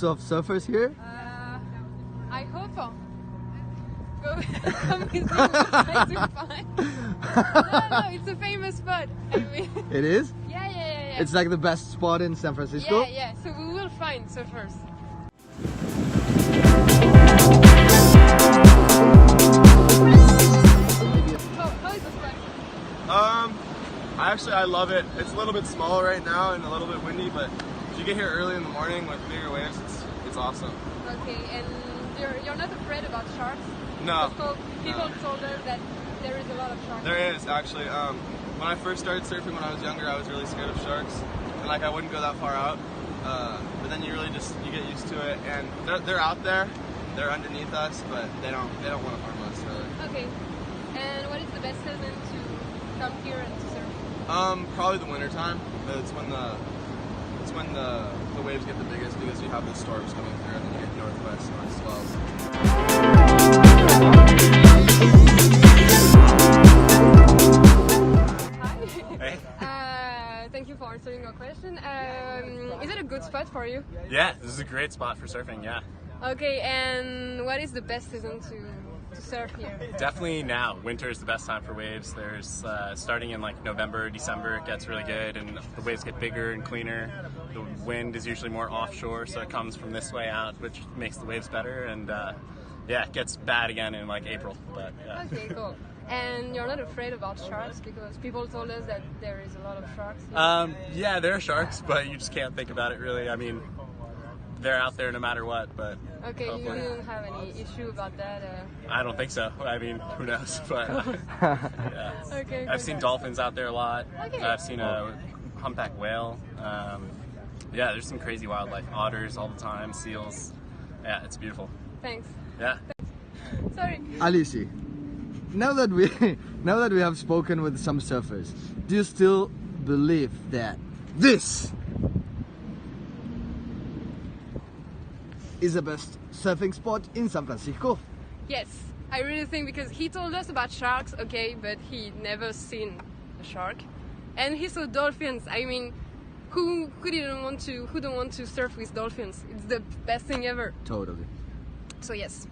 lots of surfers here? I hope so. Go come with me, we'll try to find. No, it's a famous spot. I mean, It is? yeah. It's like the best spot in San Francisco? Yeah, so we will find surfers. How is the spot? I love it. It's a little bit small right now and a little bit windy, but if you get here early in the morning with bigger waves, it's awesome. Okay, and you're not afraid about sharks? No. People told us that there is a lot of sharks. There is actually. When I first started surfing when I was younger, I was really scared of sharks, and like I wouldn't go that far out. But then you get used to it, and they're out there, they're underneath us, but they don't want to harm us really. Okay, and what is the best season to come here and to surf? Probably the winter time. It's when the waves get the biggest because you have the storms coming through, and then you get north swells. Thank you for answering our question. Is it a good spot for you? Yeah, this is a great spot for surfing, yeah. Okay, and what is the best season to surf here? Definitely now. Winter is the best time for waves. There's starting in like November, December, it gets really good and the waves get bigger and cleaner. The wind is usually more offshore, so it comes from this way out, which makes the waves better. And yeah, it gets bad again in like April, but yeah. Okay, cool. And you're not afraid about sharks because people told us that there is a lot of sharks here. Yeah, there are sharks, but you just can't think about it really. I mean, they're out there no matter what, but okay, hopefully. you don't have any issue about that? I don't think so. I mean, who knows? But yeah. Okay. I've seen dolphins out there a lot. Okay. I've seen a humpback whale. Yeah, there's some crazy wildlife. Otters all the time, seals. Yeah, it's beautiful. Thanks. Yeah. Sorry. Alice, now that we have spoken with some surfers, do you still believe that this is the best surfing spot in San Francisco? Yes, I really think because he told us about sharks, okay, but he never seen a shark, and he saw dolphins. I mean, who don't want to surf with dolphins? It's the best thing ever. Totally. So yes.